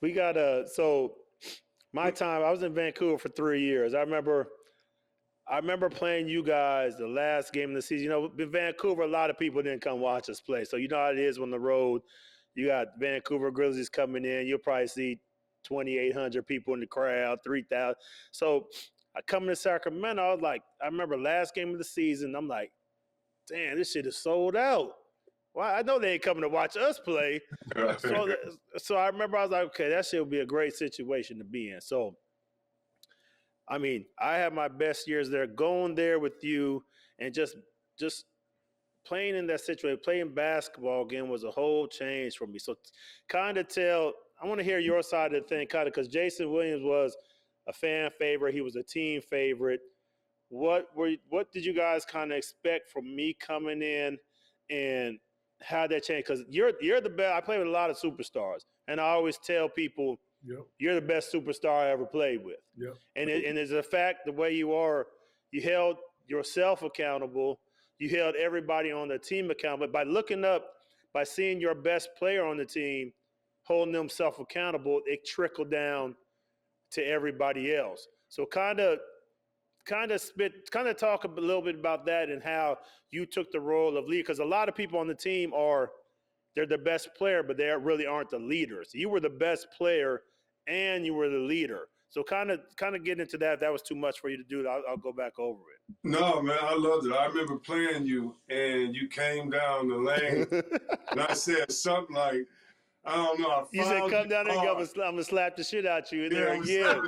We got so my time, I was in Vancouver for 3 years. I remember playing you guys the last game of the season. You know, in Vancouver, a lot of people didn't come watch us play. So you know how it is on the road. You got Vancouver Grizzlies coming in. You'll probably see 2,800 people in the crowd, 3,000. So I come to Sacramento. I was like, I remember last game of the season. I'm like, damn, this shit is sold out. Well, I know they ain't coming to watch us play. So I remember I was like, okay, that shit would be a great situation to be in. So, I mean, I had my best years there. Going there with you and just playing in that situation, playing basketball again was a whole change for me. So kind of I want to hear your side of the thing, kind of, because Jason Williams was a fan favorite. He was a team favorite. What did you guys kind of expect from me coming in, and how that changed? Because you're the best. I play with a lot of superstars, and I always tell people, yep, you're the best superstar I ever played with. yep. And it's a fact, the way you are, you held yourself accountable. You held everybody on the team accountable. By looking up, by seeing your best player on the team, holding themselves accountable, it trickled down to everybody else. So kind of talk a little bit about that and how you took the role of leader, because a lot of people on the team they're the best player, but they really aren't the leaders. You were the best player and you were the leader. So kind of get into that. If that was too much for you to do, I'll go back over it. No, man, I loved it. I remember playing you, and you came down the lane, and I said something like, I don't know. You said, come down there and I'm going to slap the shit out you. And yeah.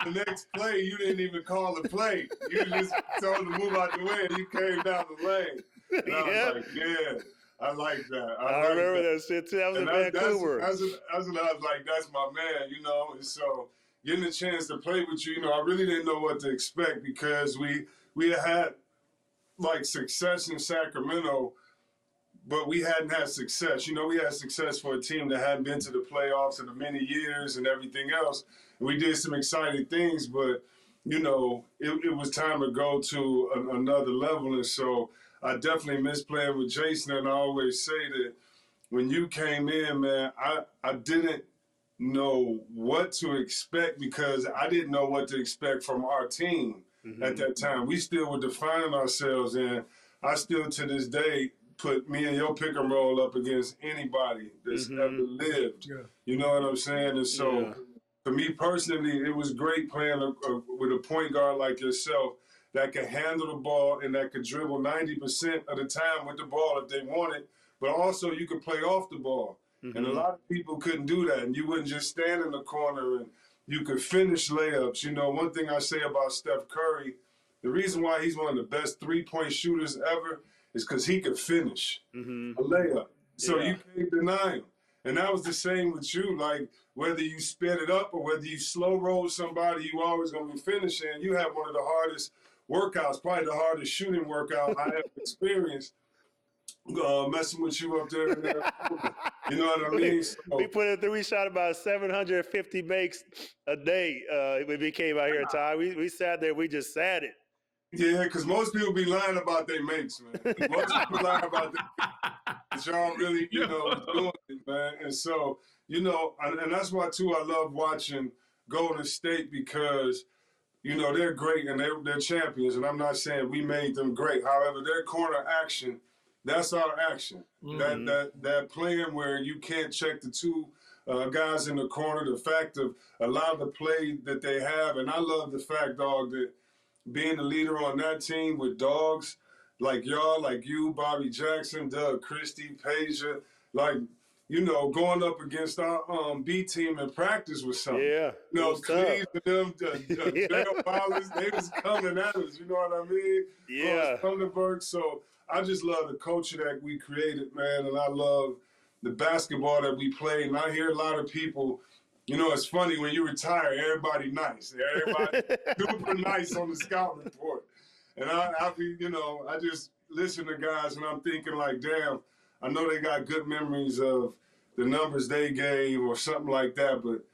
And the next play, you didn't even call the play. You just told him to move out the way, and you came down the lane. And I was like, yeah, I like that. I remember that shit, too. I was in Vancouver. That's when I was like, that's my man, you know. And so getting a chance to play with you, you know, I really didn't know what to expect, because we had like success in Sacramento, but we hadn't had success. You know, we had success for a team that hadn't been to the playoffs in many years and everything else. And we did some exciting things, but, you know, it was time to go to another level. And so I definitely miss playing with Jason. And I always say that when you came in, man, I didn't know what to expect, because I didn't know what to expect from our team at that time. We still were defining ourselves, and I still to this day put me and your pick and roll up against anybody that's ever lived. Yeah. You know what I'm saying? And so for me personally, it was great playing with a point guard like yourself that could handle the ball and that could dribble 90% of the time with the ball if they wanted, but also you could play off the ball. And a lot of people couldn't do that, and you wouldn't just stand in the corner, and you could finish layups. You know, one thing I say about Steph Curry, the reason why he's one of the best three-point shooters ever is because he could finish a layup. So you can't deny him. And that was the same with you. Like, whether you sped it up or whether you slow roll somebody, you always going to be finishing. You have one of the hardest workouts, probably the hardest shooting workout I ever experienced. Messing with you up there. You know what I mean? So, we shot about 750 makes a day when we came out here, Ty. We sat there, we just sat it. Yeah, because most people be lying about their makes, man. Most people lie about that y'all really, you know, was doing it, man. And so, you know, and that's why, too, I love watching Golden State, because, you know, they're great and they're champions. And I'm not saying we made them great. However, their corner action, that's our action. That playing where you can't check the two guys in the corner, the fact of a lot of the play that they have. And I love the fact, dog, that being the leader on that team with dogs like y'all, like you, Bobby Jackson, Doug Christie, Peja, like, you know, going up against our B team in practice was something. Yeah. You know, Cleveland, them, Gerald Wallace, they was coming at us, you know what I mean? Yeah. Thunderberg. So I just love the culture that we created, man, and I love the basketball that we played. And I hear a lot of people, you know, it's funny, when you retire, everybody nice. Everybody super nice on the scout report. And I just listen to guys and I'm thinking like, damn, I know they got good memories of the numbers they gave or something like that, but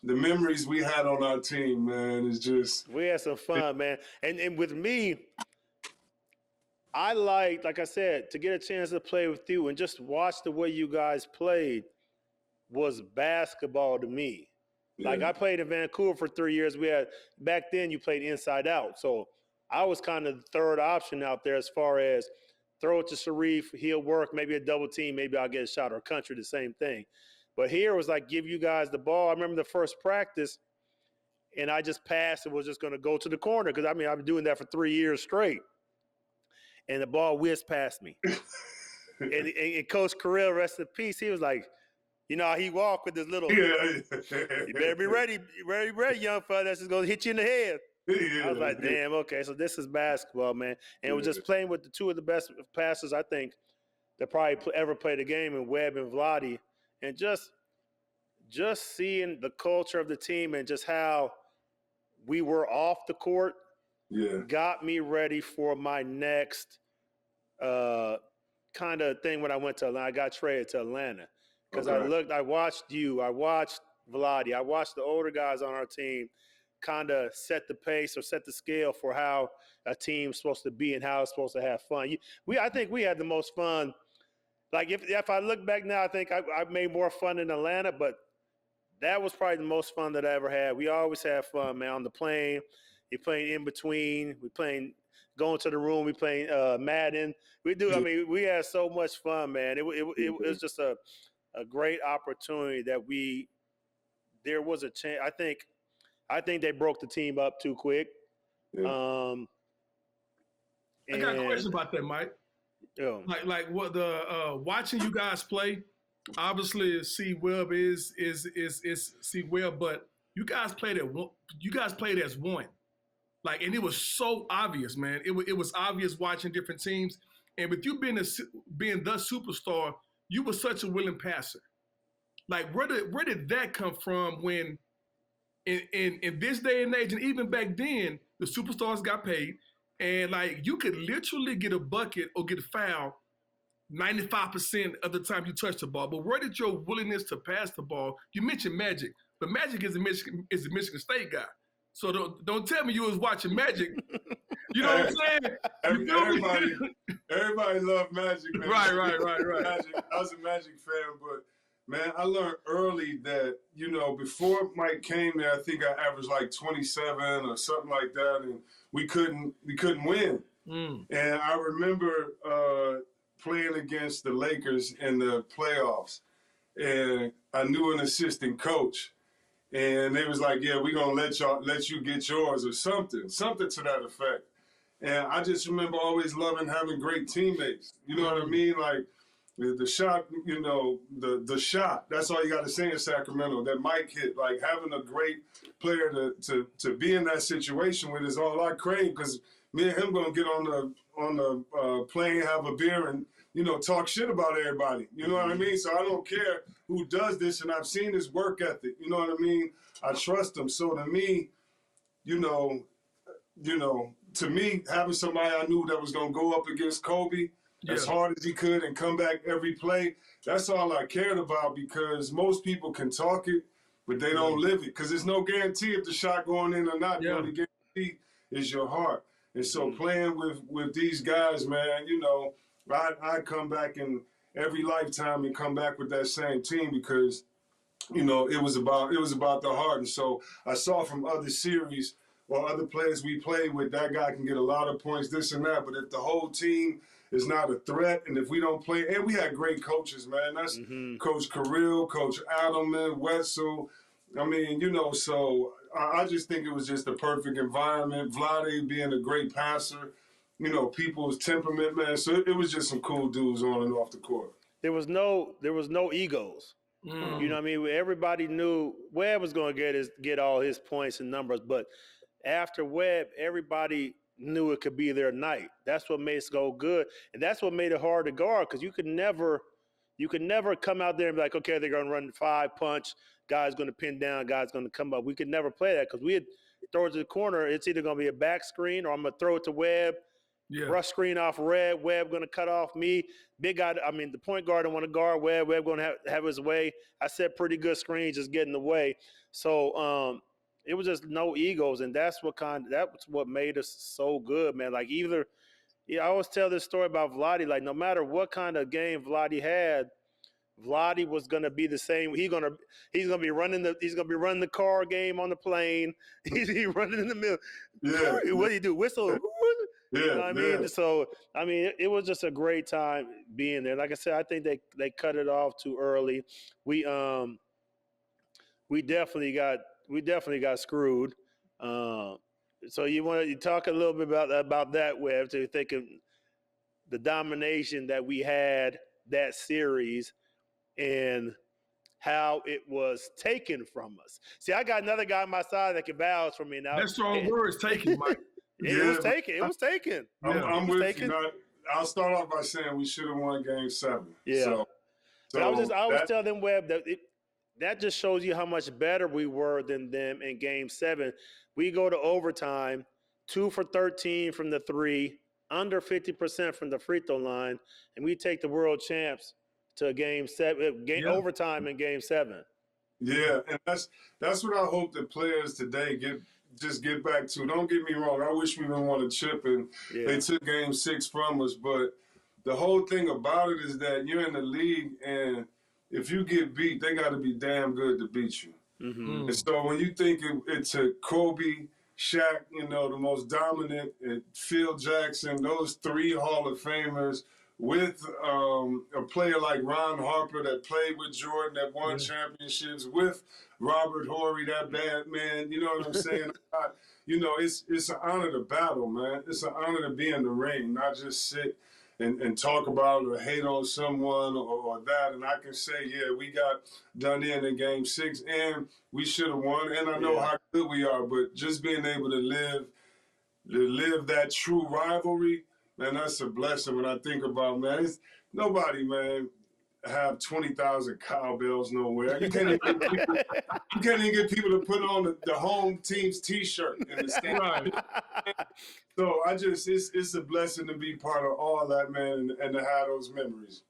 the memories we had on our team, man, is just... We had some fun, man. And with me, I like I said, to get a chance to play with you and just watch the way you guys played. was basketball to me. Like I played in Vancouver for 3 years. Back then you played inside out. So I was kind of the third option out there as far as throw it to Sharif, he'll work, maybe a double team, maybe I'll get a shot, or Country, the same thing. But here it was like give you guys the ball. I remember the first practice and I just passed and was just going to go to the corner because, I've been doing that for 3 years straight. And the ball whizzed past me. and Coach Carell, rest in peace, he was like, you know how he walked with this little, you better be ready, young fella. That's just going to hit you in the head. I was like, damn, okay, so this is basketball, man. And it was just playing with the two of the best passers, I think, that probably ever played the game, in Webb and Vlade. And just seeing the culture of the team and just how we were off the court got me ready for my next kind of thing when I went to Atlanta. I got traded to Atlanta because I watched you, I watched Vlade, I watched the older guys on our team kind of set the pace or set the scale for how a team's supposed to be and how it's supposed to have fun. I think we had the most fun. Like if I look back now, I think I made more fun in Atlanta, but that was probably the most fun that I ever had. We always had fun, man. On the plane, you playing in between, we playing going to the room, we playing Madden. We do. I mean, we had so much fun, man. It was just a great opportunity that there was a chance. I think they broke the team up too quick. I got a question about that, Mike. Like what the watching you guys play. Obviously, C Webb is C Webb, but you guys played as one. Like, and it was so obvious, man. It was obvious watching different teams, and with you being the superstar, you were such a willing passer. Like, where did that come from? When in this day and age, and even back then, the superstars got paid, and like you could literally get a bucket or get a foul 95% of the time you touch the ball. But where did your willingness to pass the ball? You mentioned Magic, but Magic is a Michigan State guy. So don't tell me you was watching Magic. You know what I'm saying? Everybody loved Magic, man. Right. Magic. I was a Magic fan, but man, I learned early that, before Mike came there, I think I averaged like 27 or something like that, and we couldn't win. And I remember playing against the Lakers in the playoffs, and I knew an assistant coach, and they was like, "Yeah, we're gonna let you get yours," or something to that effect. And I just remember always loving having great teammates. You know what I mean? Like the shot, the shot. That's all you got to say in Sacramento. That Mike hit, like having a great player to be in that situation with is all I crave, because me and him gonna get on the plane, have a beer, and talk shit about everybody. You know what I mean? So I don't care who does this, and I've seen his work ethic. You know what I mean? I trust him. So to me, to me, having somebody I knew that was gonna go up against Kobe as hard as he could and come back every play, that's all I cared about, because most people can talk it, but they don't live it. Because there's no guarantee if the shot going in or not. The only guarantee is your heart. And so playing with these guys, man, I come back in every lifetime and come back with that same team, because, it was about the heart. And so I saw from other series or other players we played with, that guy can get a lot of points, this and that. But if the whole team is not a threat, and if we don't play, and we had great coaches, man. That's Coach Carrill, Coach Adelman, Wetzel. I mean, so I just think it was just a perfect environment. Vlade being a great passer, people's temperament, man. So it was just some cool dudes on and off the court. There was no egos. You know what I mean? Everybody knew Webb was going to get all his points and numbers, but after Webb, everybody knew it could be their night. That's what made it go good, and that's what made it hard to guard, because you could never come out there and be like, okay, they're going to run 5-punch, guy's going to pin down, guy's going to come up. We could never play that, because we had throw it to the corner. It's either going to be a back screen, or I'm going to throw it to Webb. Rush screen off Red, Webb going to cut off me. Big guy, the point guard don't want to guard Webb. Webb going to have his way. I set pretty good screens, just getting the way. So it was just no egos, and that's what made us so good, man. Like I always tell this story about Vlade. Like no matter what kind of game Vlade had, Vladdy was gonna be the same. He's gonna be running the car game on the plane. He's running in the middle. Yeah. What do you do? Whistle. Yeah. You know what I mean? So I mean, it was just a great time being there. Like I said, I think they cut it off too early. We definitely got screwed. So you want to talk a little bit about that, Webb? To thinking the domination that we had that series and how it was taken from us. See, I got another guy on my side that can vouch for me now. That's strong words, taken, Mike. It was taken. It was taken. I'm with you. I'll start off by saying we should have won Game 7. Yeah. So but I was telling them, Webb, that just shows you how much better we were than them in Game 7. We go to overtime, 2 for 13 from the 3, under 50% from the free throw line, and we take the world champs to Game 7, overtime in Game 7. Yeah, and that's what I hope the players today get back to. Don't get me wrong. I wish we didn't want to chip and they took Game 6 from us, but the whole thing about it is that you're in the league, and if you get beat, they got to be damn good to beat you. Mm-hmm. And so when you think it took Kobe, Shaq, the most dominant, and Phil Jackson, those 3 Hall of Famers, with a player like Ron Harper that played with Jordan, that won championships, with Robert Horry, that bad man, you know what I'm saying? It's an honor to battle, man. It's an honor to be in the ring, not just sit and talk about or hate on someone or that. And I can say, we got done in Game 6, and we should have won. And I know how good we are, but just being able to live that true rivalry, man, that's a blessing. When I think about, man, nobody, man, have 20,000 cowbells nowhere. You can't even get people to put on the home team's T-shirt in the stadium. So it's a blessing to be part of all that, man, and to have those memories.